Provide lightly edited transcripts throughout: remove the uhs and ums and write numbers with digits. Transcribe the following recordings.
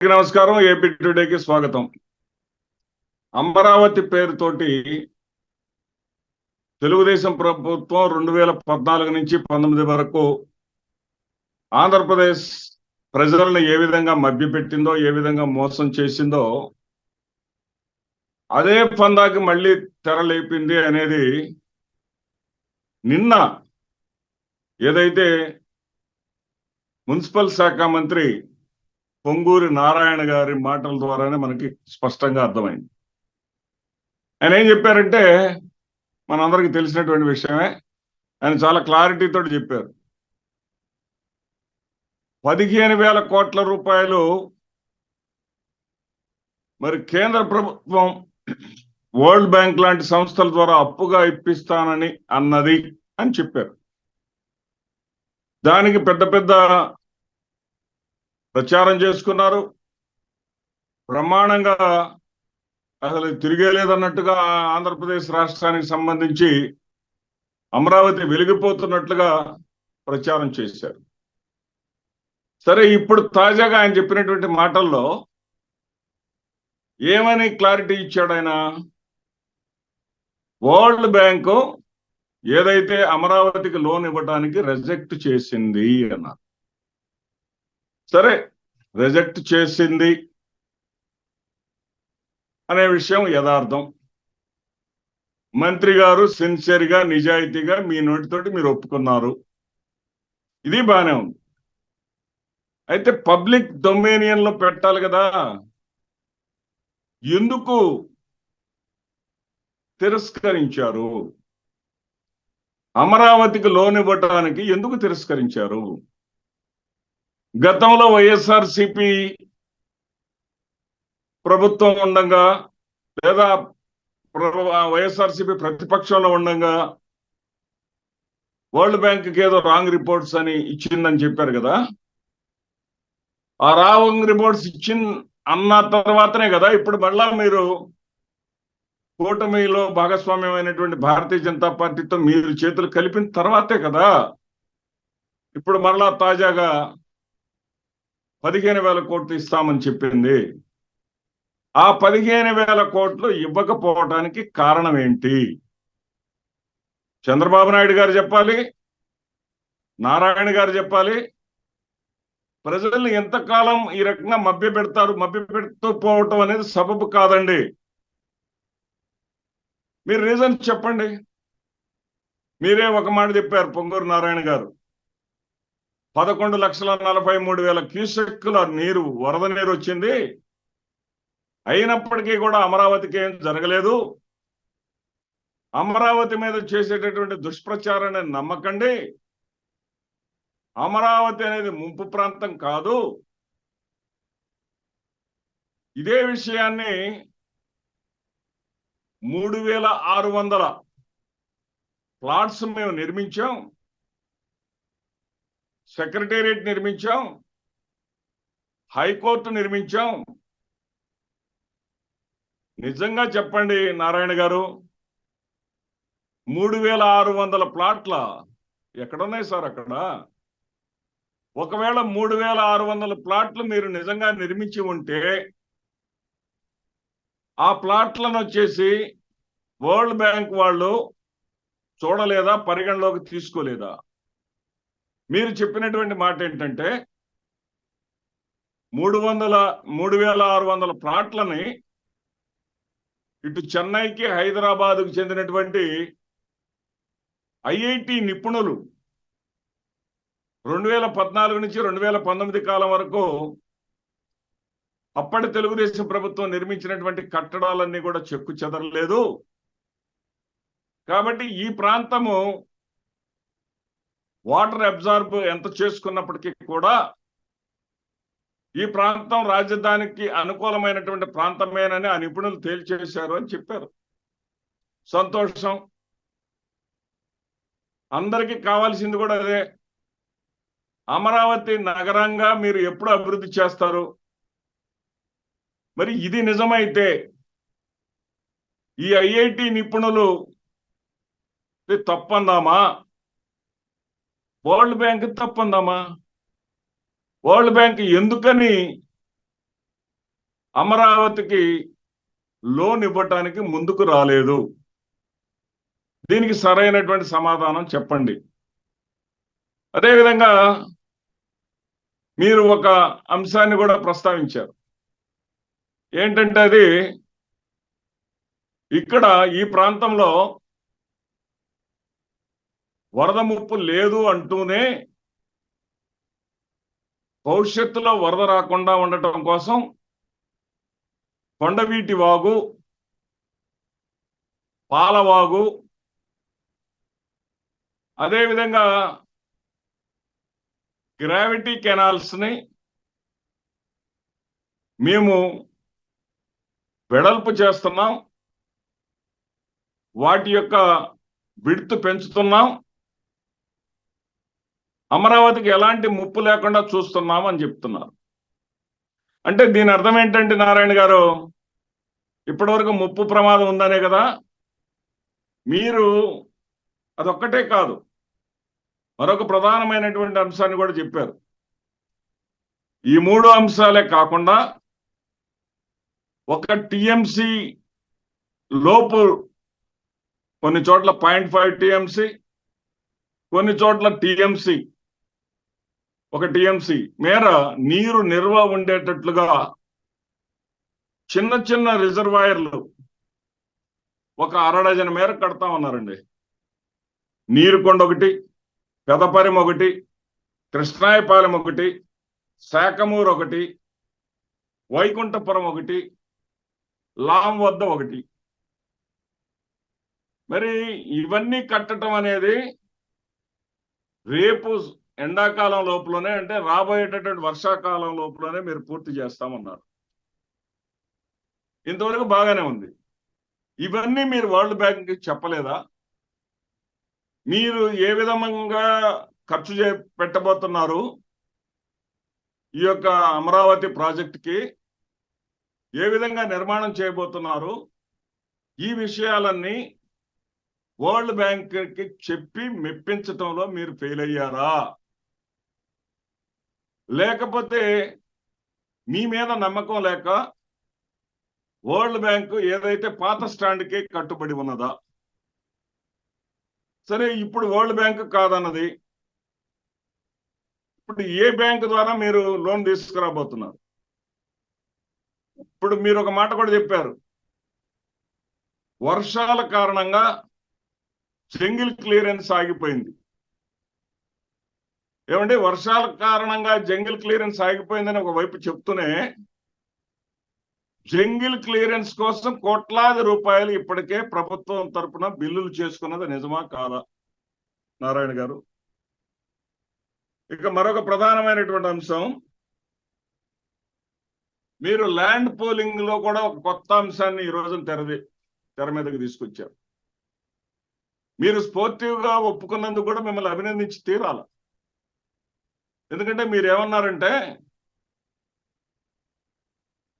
నమస్కారం. ఏపీ టుడేకి స్వాగతం. అమరావతి పేరుతోటి తెలుగుదేశం ప్రభుత్వం 2014 నుంచి 19 వరకు ఆంధ్రప్రదేశ్ ప్రజలను ఏ విధంగా మభ్యపెట్టిందో, ఏ విధంగా మోసం చేసిందో అదే పందాకి మళ్ళీ తెరలేపింది అనేది నిన్న ఏదైతే మున్సిపల్ శాఖ మంత్రి పొంగూరి నారాయణ గారి మాటల ద్వారానే మనకి స్పష్టంగా అర్థమైంది. ఆయన ఏం చెప్పారంటే మనందరికీ తెలిసినటువంటి విషయమే. ఆయన చాలా క్లారిటీతో చెప్పారు. 15,000 కోట్ల రూపాయలు మరి కేంద్ర ప్రభుత్వం వరల్డ్ బ్యాంక్ లాంటి సంస్థల ద్వారా అప్పుగా ఇప్పిస్తానని అన్నది అని చెప్పారు. దానికి పెద్ద పెద్ద ప్రచారం చేసుకున్నారు. బ్రహ్మాండంగా అసలు తిరిగేలేదన్నట్టుగా ఆంధ్రప్రదేశ్ రాష్ట్రానికి సంబంధించి అమరావతి వెలిగిపోతున్నట్లుగా ప్రచారం చేశారు. సరే, ఇప్పుడు తాజాగా ఆయన చెప్పినటువంటి మాటల్లో ఏమని క్లారిటీ ఇచ్చాడు ఆయన? వరల్డ్ బ్యాంకు ఏదైతే అమరావతికి లోన్ ఇవ్వడానికి రిజెక్ట్ చేసింది అన్నారు. సరే, రిజెక్ట్ చేసింది అనే విషయం యథార్థం. మంత్రి గారు సిన్సియర్గా నిజాయితీగా మీ నోటితోటి మీరు ఒప్పుకున్నారు. ఇది బానే ఉంది. అయితే పబ్లిక్ డొమినియన్ లో పెట్టాలి కదా. ఎందుకు తిరస్కరించారు? అమరావతికి లోన్ ఇవ్వటానికి ఎందుకు తిరస్కరించారు? గతంలో వైఎస్ఆర్సిపి ప్రభుత్వం ఉండగా లేదా వైఎస్ఆర్సిపి ప్రతిపక్షంలో ఉండగా వరల్డ్ బ్యాంక్కి ఏదో రాంగ్ రిపోర్ట్స్ అని ఇచ్చిందని చెప్పారు కదా. ఆ రాంగ్ రిపోర్ట్స్ అన్న తర్వాతనే కదా ఇప్పుడు మళ్ళా మీరు కూటమిలో భాగస్వామ్యమైనటువంటి భారతీయ జనతా పార్టీతో మీరు చేతులు కలిపిన తర్వాతే కదా ఇప్పుడు మరలా తాజాగా 15,000 కోట్లు ఇస్తామని చెప్పింది. ఆ 15,000 కోట్లు ఇవ్వకపోవటానికి కారణం ఏంటి? చంద్రబాబు నాయుడు గారు చెప్పాలి, నారాయణ గారు చెప్పాలి. ప్రజల్ని ఎంతకాలం ఈ రకంగా మభ్యపెడుతూ పోవటం అనేది సబబు కాదండి. మీరు రీజన్ చెప్పండి. మీరే ఒక మాట చెప్పారు, పొంగూరు నారాయణ గారు 11,43,000 క్యూసెక్కుల నీరు, వరద నీరు వచ్చింది. అయినప్పటికీ కూడా అమరావతికి ఏం జరగలేదు. అమరావతి మీద చేసేటటువంటి దుష్ప్రచారాన్ని నమ్మకండి. అమరావతి అనేది ముంపు ప్రాంతం కాదు. ఇదే విషయాన్ని 3,600 ప్లాట్స్ మేము నిర్మించాం, సెక్రటేరియట్ నిర్మించాం, హైకోర్టు నిర్మించాం. నిజంగా చెప్పండి నారాయణ గారు, 3,600 ప్లాట్ల ఎక్కడున్నాయి సార్ అక్కడ? ఒకవేళ 3,600 ప్లాట్లు మీరు నిజంగా నిర్మించి ఉంటే ఆ ప్లాట్లను వచ్చేసి వరల్డ్ బ్యాంక్ వాళ్ళు చూడలేదా, పరిగణలోకి తీసుకోలేదా? మీరు చెప్పినటువంటి మాట ఏంటంటే 3,600 ప్లాట్లని ఇటు చెన్నైకి హైదరాబాద్కు చెందినటువంటి ఐఐటి నిపుణులు 2014 నుంచి 2019 కాలం వరకు అప్పటి తెలుగుదేశం ప్రభుత్వం నిర్మించినటువంటి కట్టడాలన్నీ కూడా చెక్కు చెదరలేదు. కాబట్టి ఈ ప్రాంతము వాటర్ అబ్జార్బ్ ఎంత చేసుకున్నప్పటికీ కూడా ఈ ప్రాంతం రాజధానికి అనుకూలమైనటువంటి ప్రాంతమేనని ఆ నిపుణులు తేల్చేశారు అని చెప్పారు. సంతోషం. అందరికీ కావాల్సింది కూడా అదే. అమరావతి నగరంగా మీరు ఎప్పుడు అభివృద్ధి చేస్తారు? మరి ఇది నిజమైతే ఈ ఐఐటి నిపుణులు తప్పందామా? వరల్డ్ బ్యాంక్ తప్పందామా? వరల్డ్ బ్యాంక్ ఎందుకని అమరావతికి లోన్ ఇవ్వటానికి ముందుకు రాలేదు. దీనికి సరైనటువంటి సమాధానం చెప్పండి. అదేవిధంగా మీరు ఒక అంశాన్ని కూడా ప్రస్తావించారు. ఏంటంటే అది ఇక్కడ ఈ ప్రాంతంలో వరద ముప్పు లేదు అంటూనే భవిష్యత్తులో వరద రాకుండా ఉండటం కోసం కొండవీటి వాగు, పాలవాగు, అదేవిధంగా గ్రావిటీ కెనాల్స్ ని మేము వెడల్పు చేస్తున్నాం, వాటి యొక్క విడ్త్ పెంచుతున్నాం, అమరావతికి ఎలాంటి ముప్పు లేకుండా చూస్తున్నాం అని చెప్తున్నారు. అంటే దీని అర్థం ఏంటంటే నారాయణ గారు, ఇప్పటివరకు ముప్పు ప్రమాదం ఉందనే కదా. మీరు అదొక్కటే కాదు, మరొక ప్రధానమైనటువంటి అంశాన్ని కూడా చెప్పారు. ఈ 3 అంశాలే కాకుండా ఒక టీఎంసీ లోపు కొన్ని చోట్ల 0.5 టీఎంసీ, కొన్ని చోట్ల టీఎంసీ, ఒక టీఎంసీ మేర నీరు నిల్వ ఉండేటట్లుగా చిన్న చిన్న రిజర్వాయర్లు ఒక 1/2 డజన్ మేర కడతా ఉన్నారండి. నీరుకొండ ఒకటి, పెదపరిమ ఒకటి, కృష్ణాయపాలెం ఒకటి, శాఖమూరు ఒకటి, వైకుంఠపురం ఒకటి, లాం వద్ద ఒకటి. మరి ఇవన్నీ కట్టడం అనేది రేపు ఎండాకాలం లోపలనే, అంటే రాబోయేటటువంటి వర్షాకాలం లోపలనే మీరు పూర్తి చేస్తామన్నారు. ఇంతవరకు బాగానే ఉంది. ఇవన్నీ మీరు వరల్డ్ బ్యాంక్కి చెప్పలేదా? మీరు ఏ విధంగా ఖర్చు పెట్టబోతున్నారు ఈ యొక్క అమరావతి ప్రాజెక్టుకి, ఏ విధంగా నిర్మాణం చేయబోతున్నారు, ఈ విషయాలన్నీ వరల్డ్ బ్యాంక్కి చెప్పి మెప్పించటంలో మీరు ఫెయిల్ అయ్యారా? లేకపోతే మీ మీద నమ్మకం లేక వరల్డ్ బ్యాంకు ఏదైతే పాత స్టాండ్కి కట్టుబడి ఉన్నదా? సరే, ఇప్పుడు వరల్డ్ బ్యాంకు కాదన్నది, ఇప్పుడు ఏ బ్యాంకు ద్వారా మీరు లోన్ తీసుకురాబోతున్నారు? ఇప్పుడు మీరు ఒక మాట కూడా చెప్పారు, వర్షాల కారణంగా జంగిల్ క్లియరెన్స్ ఆగిపోయింది. ఏమంటే వర్షాల కారణంగా జంగిల్ క్లియరెన్స్ ఆగిపోయిందని ఒకవైపు చెప్తూనే, జంగిల్ క్లియరెన్స్ కోసం కోట్లాది రూపాయలు ఇప్పటికే ప్రభుత్వం తరపున బిల్లులు చేసుకున్నది నిజమా కాదా నారాయణ గారు? ఇక మరొక ప్రధానమైనటువంటి అంశం, మీరు ల్యాండ్ పోలింగ్ లో కూడా ఒక కొత్త అంశాన్ని ఈ రోజు తెర మీదకి తీసుకొచ్చారు. మీరు స్పోర్టివ్ గా ఒప్పుకున్నందుకు కూడా మిమ్మల్ని అభినందించి తీరాల. ఎందుకంటే మీరు ఏమన్నారంటే,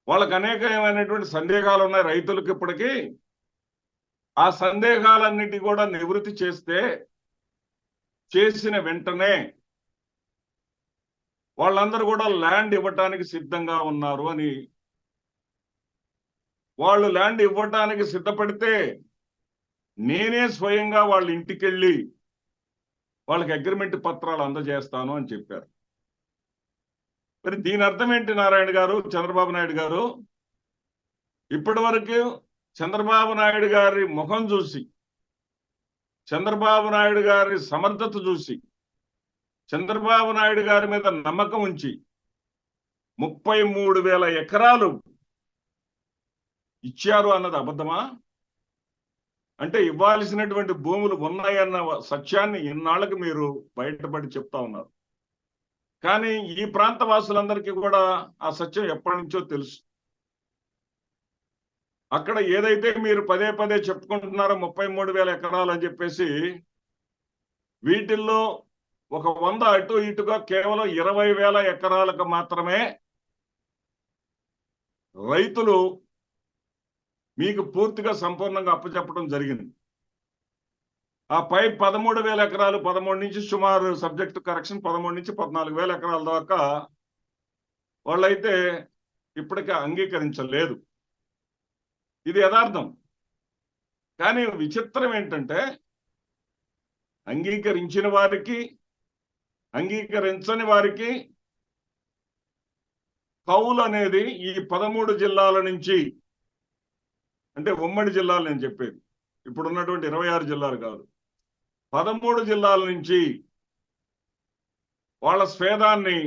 వాళ్ళకి అనేకమైనటువంటి సందేహాలు ఉన్నాయి రైతులకు. ఇప్పటికీ ఆ సందేహాలన్నిటి కూడా నివృత్తి చేసిన వెంటనే వాళ్ళందరూ కూడా ల్యాండ్ ఇవ్వటానికి సిద్ధంగా ఉన్నారు అని. వాళ్ళు ల్యాండ్ ఇవ్వటానికి సిద్ధపడితే నేనే స్వయంగా వాళ్ళ ఇంటికి వెళ్ళి వాళ్ళకి అగ్రిమెంట్ పత్రాలు అందజేస్తాను అని చెప్పారు. మరి దీని అర్థం ఏంటి నారాయణ గారు, చంద్రబాబు నాయుడు గారు? ఇప్పటి వరకు చంద్రబాబు నాయుడు గారి ముఖం చూసి, చంద్రబాబు నాయుడు గారి సమర్థత చూసి, చంద్రబాబు నాయుడు గారి మీద నమ్మకం ఉంచి 33,000 ఎకరాలు ఇచ్చారు అన్నది అబద్ధమా? అంటే ఇవ్వాల్సినటువంటి భూములు ఉన్నాయన్న సత్యాన్ని ఇన్నాళ్ళకి మీరు బయటపడి చెప్తా ఉన్నారు. కానీ ఈ ప్రాంత వాసులందరికీ కూడా ఆ సత్యం ఎప్పటి నుంచో తెలుసు. అక్కడ ఏదైతే మీరు పదే పదే చెప్పుకుంటున్నారో 33,000 ఎకరాలు అని చెప్పేసి, వీటిల్లో ఒక 100 అటు ఇటుగా కేవలం 20,000 ఎకరాలకు మాత్రమే రైతులు మీకు పూర్తిగా సంపూర్ణంగా అప్పచెప్పడం జరిగింది. ఆ పై 13,000 ఎకరాలు, 13 నుంచి సుమారు సబ్జెక్టు కరెక్షన్ 13 నుంచి 14,000 ఎకరాల దాకా వాళ్ళైతే ఇప్పటికే అంగీకరించలేదు. ఇది యథార్థం. కానీ విచిత్రం ఏంటంటే అంగీకరించిన వారికి, అంగీకరించని వారికి కౌలు అనేది ఈ 13 జిల్లాల నుంచి, అంటే ఉమ్మడి జిల్లాలు నేను చెప్పేది, ఇప్పుడున్నటువంటి 26 జిల్లాలు కాదు, 13 జిల్లాల నుంచి వాళ్ళ స్వేదాన్ని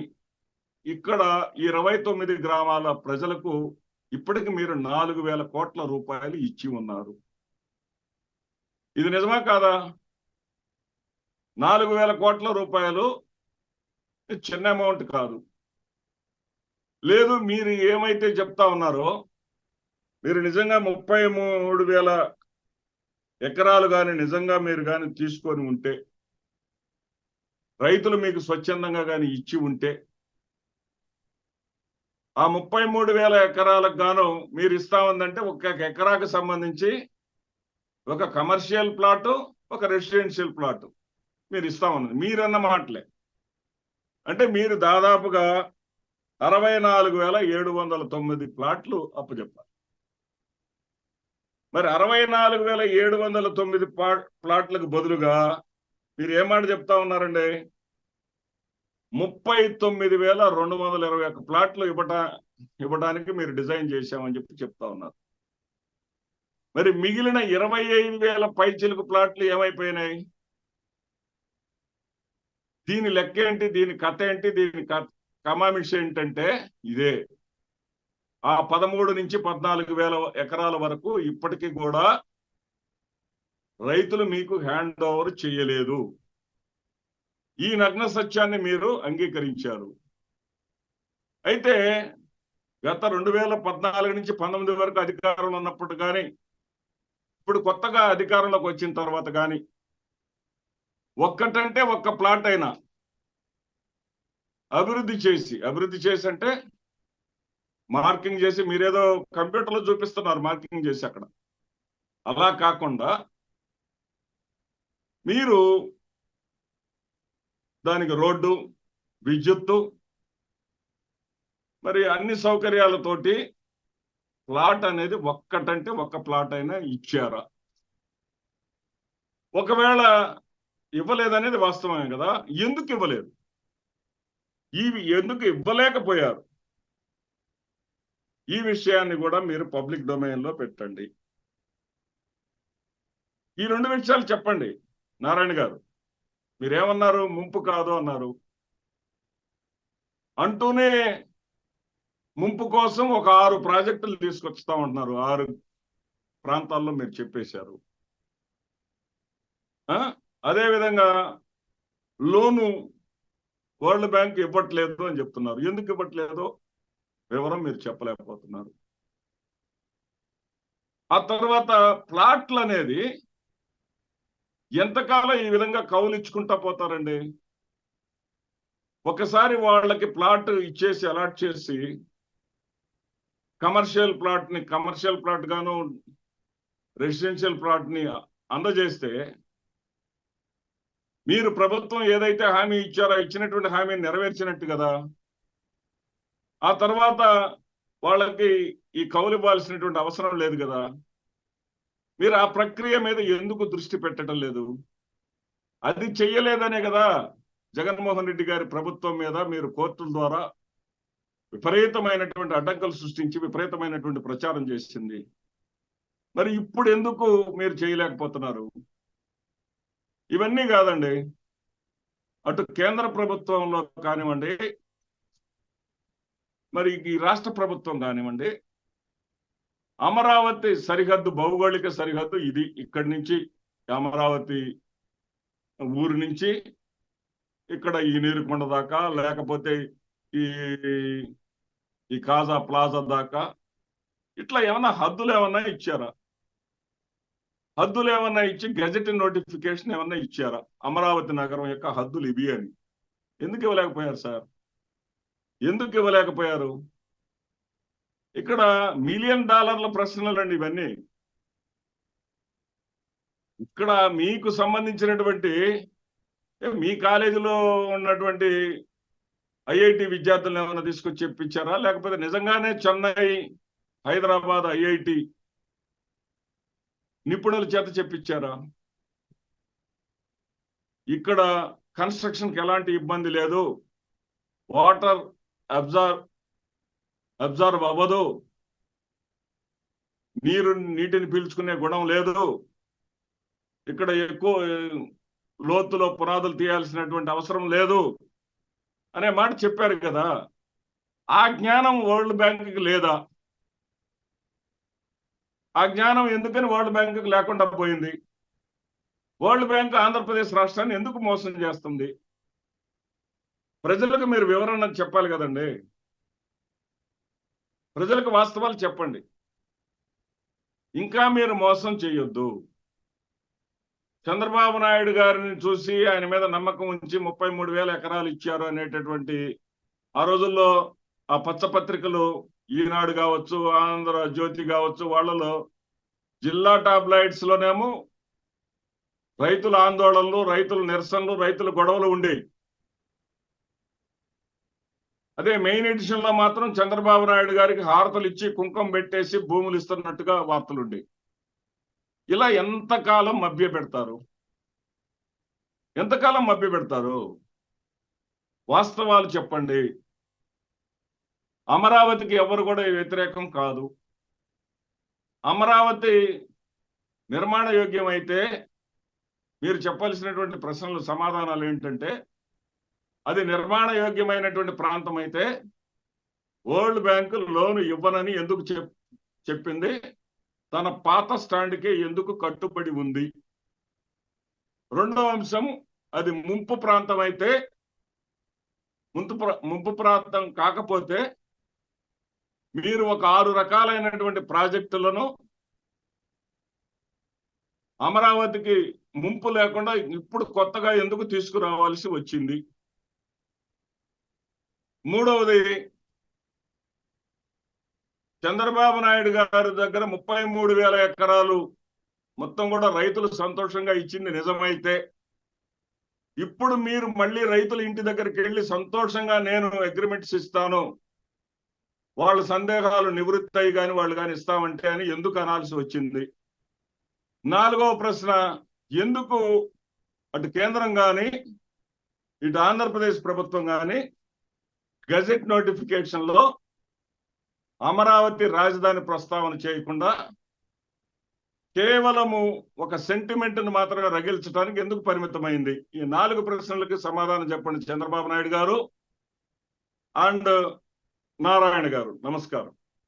ఇక్కడ 29 గ్రామాల ప్రజలకు ఇప్పటికి మీరు 4,000 కోట్ల రూపాయలు ఇచ్చి ఉన్నారు. ఇది నిజమా కాదా? 4,000 కోట్ల రూపాయలు చిన్న అమౌంట్ కాదు. లేదు, మీరు ఏమైతే చెప్తా ఉన్నారో, మీరు నిజంగా 33,000 ఎకరాలు కానీ నిజంగా మీరు కానీ తీసుకొని ఉంటే, రైతులు మీకు స్వచ్ఛందంగా కానీ ఇచ్చి ఉంటే, ఆ 33,000 ఎకరాలకు గాను మీరు ఇస్తామందంటే ఒక ఎకరాకు సంబంధించి ఒక కమర్షియల్ ప్లాటు, ఒక రెసిడెన్షియల్ ప్లాటు మీరు ఇస్తామన్నది మీరన్న మాటలే. అంటే మీరు దాదాపుగా 64,709 ప్లాట్లు అప్పచెప్పారు. మరి 64,709 ప్లాట్లకు బదులుగా మీరు ఏం మాట చెప్తా ఉన్నారండి? 39,221 ప్లాట్లు ఇవ్వడానికి మీరు డిజైన్ చేశామని చెప్తా ఉన్నారు. మరి మిగిలిన 25,000 పైచిలుకు ప్లాట్లు ఏమైపోయినాయి? దీని లెక్క ఏంటి? దీని కథ ఏంటి? దీని కమామిషి ఏంటంటే ఇదే. ఆ 13 నుంచి 14,000 ఎకరాల వరకు ఇప్పటికీ కూడా రైతులు మీకు హ్యాండ్ ఓవర్ చేయలేదు. ఈ నగ్న సత్యాన్ని మీరు అంగీకరించారు. అయితే గత 2014 నుంచి 19 వరకు అధికారంలో ఉన్నప్పుడు కానీ, ఇప్పుడు కొత్తగా అధికారంలోకి వచ్చిన తర్వాత కానీ ఒక్కటంటే ఒక్క ప్లాట్ అయినా అభివృద్ధి చేసి అంటే మార్కింగ్ చేసి, మీరేదో కంప్యూటర్లో చూపిస్తున్నారు మార్కింగ్ చేసి, అక్కడ అలా కాకుండా మీరు దానికి రోడ్డు, విద్యుత్తు, మరి అన్ని సౌకర్యాలతోటి ప్లాట్ అనేది ఒక్కటంటే ఒక్క ప్లాట్ అయినా ఇచ్చారా? ఒకవేళ ఇవ్వలేదనేది వాస్తవమే కదా. ఎందుకు ఇవ్వలేదు? ఎందుకు ఇవ్వలేకపోయారు? ఈ విషయాన్ని కూడా మీరు పబ్లిక్ డొమైన్ లో పెట్టండి. ఈ 2 విషయాలు చెప్పండి. నారాయణ గారు, మీరేమన్నారు? ముంపు కాదు అన్నారు. అంటూనే ముంపు కోసం ఒక 6 ప్రాజెక్టులు తీసుకొస్తా ఉంటున్నారు. 6 ప్రాంతాల్లో మీరు చెప్పేశారు. అదేవిధంగా లోను వరల్డ్ బ్యాంక్ ఇవ్వట్లేదు అని చెప్తున్నారు. ఎందుకు ఇవ్వట్లేదో వివరం మీరు చెప్పలేకపోతున్నారు. ఆ తర్వాత ప్లాట్లు అనేది ఎంతకాలం ఈ విధంగా కౌలు ఇచ్చుకుంటా పోతారండి? ఒకసారి వాళ్ళకి ప్లాట్ ఇచ్చేసి అలాట్ చేసి కమర్షియల్ ప్లాట్ గాను రెసిడెన్షియల్ ప్లాట్ ని అందజేస్తే, మీరు ప్రభుత్వం ఏదైతే హామీ ఇచ్చారో ఇచ్చినటువంటి హామీని నెరవేర్చినట్టు కదా. ఆ తర్వాత వాళ్ళకి ఈ కౌలు ఇవ్వాల్సినటువంటి అవసరం లేదు కదా. మీరు ఆ ప్రక్రియ మీద ఎందుకు దృష్టి పెట్టడం లేదు? అది చెయ్యలేదనే కదా జగన్మోహన్ రెడ్డి గారి ప్రభుత్వం మీద మీరు కోర్టుల ద్వారా విపరీతమైనటువంటి అడ్డంకులు సృష్టించి విపరీతమైనటువంటి ప్రచారం చేసింది. మరి ఇప్పుడు ఎందుకు మీరు చేయలేకపోతున్నారు? ఇవన్నీ కాదండి, అటు కేంద్ర ప్రభుత్వంలో కానివ్వండి, మరి ఈ రాష్ట్ర ప్రభుత్వం కానివ్వండి, అమరావతి సరిహద్దు, భౌగోళిక సరిహద్దు ఇది. ఇక్కడి నుంచి అమరావతి ఊరు నుంచి ఇక్కడ ఈ నీరుకొండ దాకా, లేకపోతే ఈ కాజా ప్లాజా దాకా, ఇట్లా ఏమన్నా హద్దులు ఏమన్నా ఇచ్చారా? హద్దులు ఏమన్నా ఇచ్చి గెజెట్ నోటిఫికేషన్ ఏమన్నా ఇచ్చారా? అమరావతి నగరం యొక్క హద్దులు ఇవి అని. ఎందుకు ఇవ్వలేకపోయారు సార్? ఎందుకు ఇవ్వలేకపోయారు? ఇక్కడ $1 మిలియన్ ప్రశ్నలండి ఇవన్నీ. ఇక్కడ మీకు సంబంధించినటువంటి, మీ కాలేజీలో ఉన్నటువంటి ఐఐటి విద్యార్థులను ఏమైనా తీసుకొచ్చి చెప్పించారా, లేకపోతే నిజంగానే చెన్నై, హైదరాబాద్ ఐఐటి నిపుణుల చేత చెప్పించారా? ఇక్కడ కన్స్ట్రక్షన్కి ఎలాంటి ఇబ్బంది లేదు, వాటర్ అబ్జర్వ్ అవ్వదు, నీటిని పీల్చుకునే గుణం లేదు, ఇక్కడ ఎక్కువ లోతులో పునాదులు తీయాల్సినటువంటి అవసరం లేదు అనే మాట చెప్పారు కదా. ఆ జ్ఞానం వరల్డ్ బ్యాంకుకి లేదా? ఆ జ్ఞానం ఎందుకని వరల్డ్ బ్యాంకుకి లేకుండా పోయింది? వరల్డ్ బ్యాంక్ ఆంధ్రప్రదేశ్ రాష్ట్రాన్ని ఎందుకు మోసం చేస్తుంది? ప్రజలకు మీరు వివరణ చెప్పాలి కదండి. ప్రజలకు వాస్తవాలు చెప్పండి. ఇంకా మీరు మోసం చేయొద్దు. చంద్రబాబు నాయుడు గారిని చూసి ఆయన మీద నమ్మకం ఉంచి 33,000 ఎకరాలు ఇచ్చారు అనేటటువంటి ఆ రోజుల్లో ఆ పచ్చపత్రికలు, ఈనాడు కావచ్చు, ఆంధ్ర జ్యోతి కావచ్చు, వాళ్ళలో జిల్లా టాబ్లైట్స్ లోనేమో రైతుల ఆందోళనలు, రైతుల నిరసనలు, రైతుల గొడవలు ఉండేవి. అదే మెయిన్ ఎడిషన్ లో మాత్రం చంద్రబాబు నాయుడు గారికి హారతలు ఇచ్చి కుంకుమ పెట్టేసి భూములు ఇస్తున్నట్టుగా వార్తలుండేవి. ఇలా ఎంతకాలం మభ్య పెడతారు? ఎంతకాలం మభ్య పెడతారు? వాస్తవాలు చెప్పండి. అమరావతికి ఎవరు కూడా వ్యతిరేకం కాదు. అమరావతి నిర్మాణ యోగ్యం అయితే మీరు చెప్పాల్సినటువంటి ప్రశ్నలు సమాధానాలు ఏంటంటే, అది నిర్మాణ యోగ్యమైనటువంటి ప్రాంతం అయితే వరల్డ్ బ్యాంకు లోన్ ఇవ్వనని ఎందుకు చెప్పింది? తన పాత స్టాండ్కే ఎందుకు కట్టుబడి ఉంది? రెండో అంశం, అది ముంపు ప్రాంతం అయితే, ముంపు ప్రాంతం కాకపోతే మీరు ఒక 6 రకాలైనటువంటి ప్రాజెక్టులను అమరావతికి ముంపు లేకుండా ఇప్పుడు కొత్తగా ఎందుకు తీసుకురావాల్సి వచ్చింది? మూడవది, చంద్రబాబు నాయుడు గారి దగ్గర 33,000 ఎకరాలు మొత్తం కూడా రైతులు సంతోషంగా ఇచ్చింది నిజమైతే, ఇప్పుడు మీరు మళ్ళీ రైతుల ఇంటి దగ్గరికి వెళ్ళి సంతోషంగా నేను అగ్రిమెంట్స్ ఇస్తాను, వాళ్ళ సందేహాలు నివృత్తి అయ్యి కానీ వాళ్ళు కానీ ఇస్తామంటే అని ఎందుకు అనాల్సి వచ్చింది? నాలుగవ ప్రశ్న, ఎందుకు అటు కేంద్రం కానీ ఇటు ఆంధ్రప్రదేశ్ ప్రభుత్వం కానీ గజెట్ నోటిఫికేషన్ లో అమరావతి రాజధాని ప్రస్తావన చేయకుండా కేవలము ఒక సెంటిమెంట్ ను మాత్రమే రగిల్చడానికి ఎందుకు పరిమితమైంది? ఈ 4 ప్రశ్నలకి సమాధానం చెప్పండి చంద్రబాబు నాయుడు గారు అండ్ నారాయణ గారు. నమస్కారం.